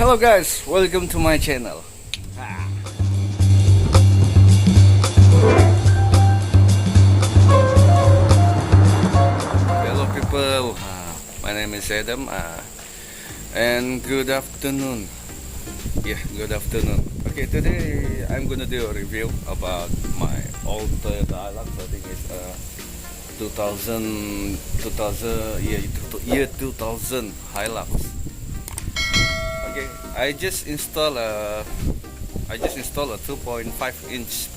Hello guys, welcome to my channel. Hello people, my name is Adam and good afternoon. Good afternoon. Okay, today I'm gonna do a review about my old Toyota Hilux. I think it's 2000 Hilux. Okay, I just installed a 2.5-inch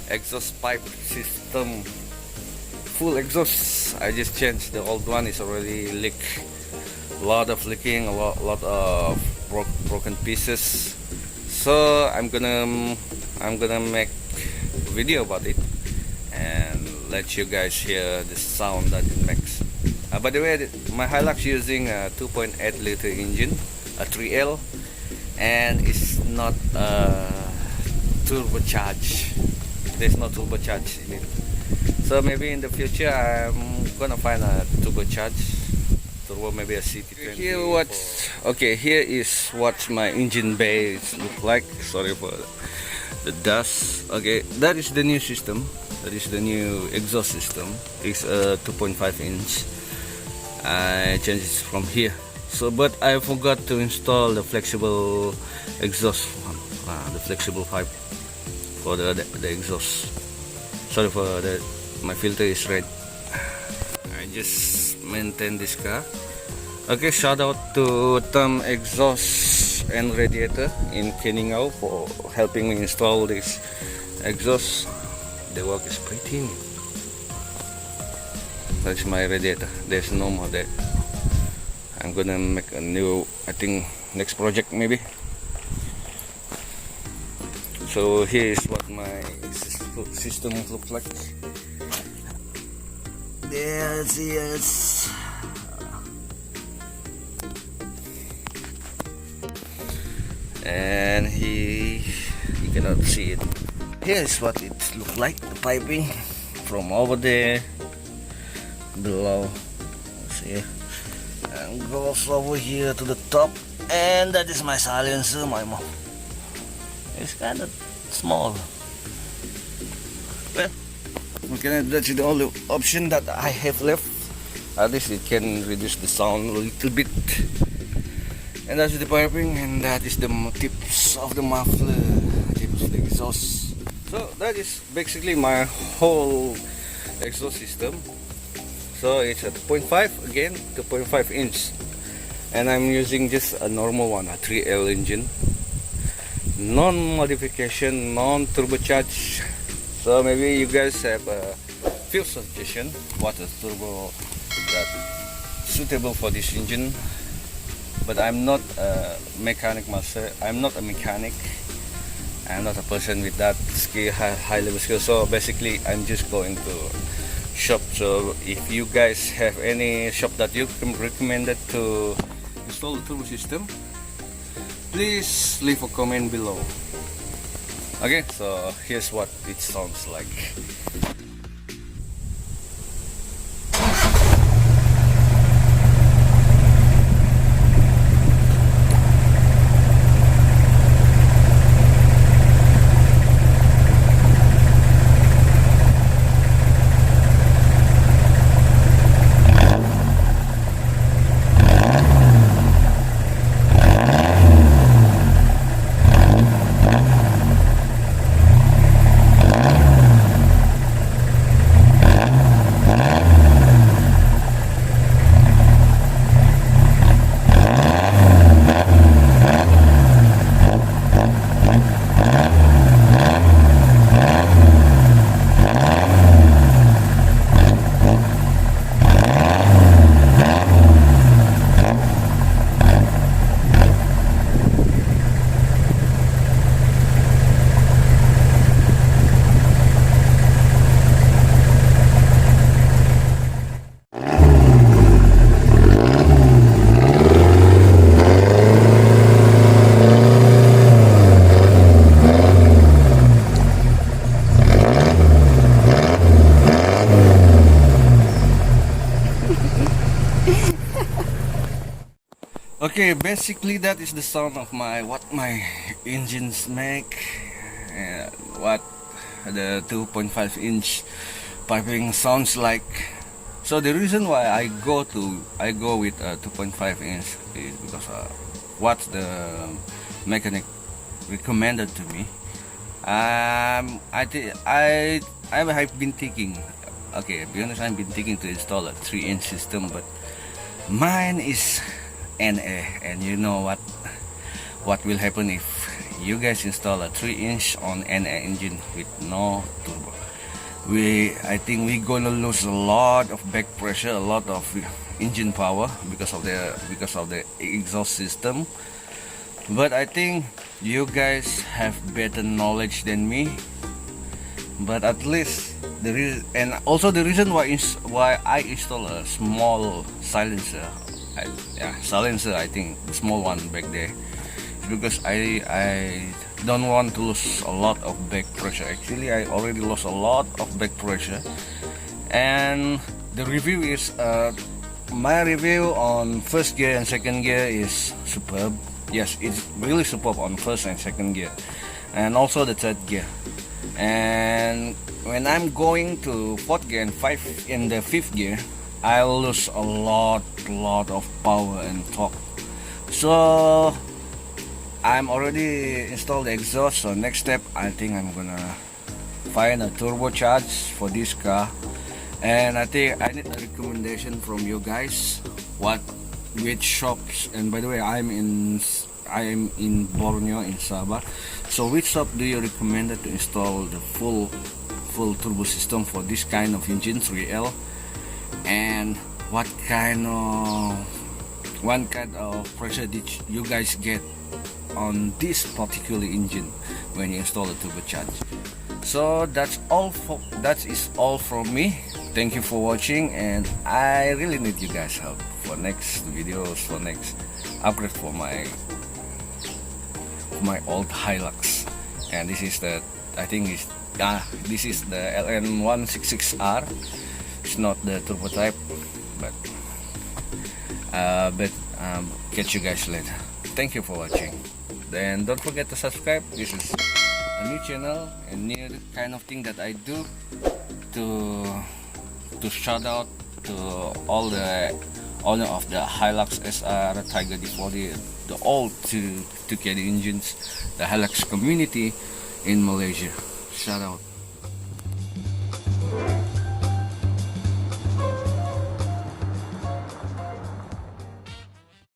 exhaust pipe system, full exhaust. I just changed the old one. Is already leak, a lot of leaking, a lot of broken pieces. So I'm gonna make a video about it and let you guys hear the sound that it makes. By the way, my Hilux using a 2.8 liter engine, a 3L, and it's not turbocharged. There's no turbocharge in it. So maybe in the future I'm gonna find a turbocharge turbo, maybe a CT20. Here is what my engine bay look like. Sorry for the dust. Okay, that is the new system. That is the new exhaust system. It's a 2.5 inch. I changed it from here. So, but I forgot to install the flexible exhaust, the flexible pipe for the exhaust. Sorry for that. My filter is red. I just maintain this car. Okay, shout out to Tom Exhaust and Radiator in Keningau for helping me install this exhaust. The work is pretty neat. That's my radiator. There's no more there. I'm gonna make a new, I think next project maybe. So here is what my system looks like. Yes. And you cannot see it. Here is what it looks like, the piping from over there below. See, and goes over here to the top, and that is my silencer, my mom. It's kind of small. Well, that's the only option that I have left. At least it can reduce the sound a little bit. And that's the piping, and that is the tips of the muffler, tips of the exhaust. So that is basically my whole exhaust system. So it's a 2.5 again, 2.5 inch, and I'm using just a normal one, a 3L engine, non-modification, non-turbocharge. So maybe you guys have a few suggestions what a turbo that suitable for this engine. But I'm not a mechanic master. I'm not a mechanic. I'm not a person with that skill, high level skill. So basically, I'm just going to shop. So if you guys have any shop that you can recommend to install the turbo system, please leave a comment below. Okay, so here's what it sounds like. basically that is the sound of what my engines make, what the 2.5-inch piping sounds like. So the reason why I go with 2.5-inch is because what the mechanic recommended to me. I've been thinking. Okay, be honest, I've been thinking to install a 3-inch system, but mine is NA, and you know what will happen if you guys install a 3-inch on NA engine with no turbo. I think we're gonna lose a lot of back pressure, a lot of engine power because of the exhaust system. But I think you guys have better knowledge than me. But at least and also the reason why I install a small silencer, silencer, I think the small one back there, is because I don't want to lose a lot of back pressure. Actually, I already lost a lot of back pressure, and the review is my review on first gear and second gear is superb. Yes, it's really superb on first and second gear, and also the third gear. And when I'm going to fourth gear and in the fifth gear, I'll lose a lot of power and torque. So I'm already installed the exhaust. So next step, I think I'm gonna find a turbocharge for this car. And I think I need a recommendation from you guys. Which shops? And by the way, I am in Borneo, in Sabah. So which shop do you recommend to install the full turbo system for this kind of engine 3L? And what kind of pressure did you guys get on this particular engine when you install the turbocharge? So that is all from me. Thank you for watching, and I really need you guys' help for next videos, for next upgrade for my old Hilux. And this is the this is the LN166R. It's not the turbo type, but catch you guys later. Thank you for watching. Then don't forget to subscribe. This is a new channel, a new kind of thing that I do to shout out to all the owner of the Hilux SR, Tiger D40, the old 2KD engines, the Hilux community in Malaysia. Shout out.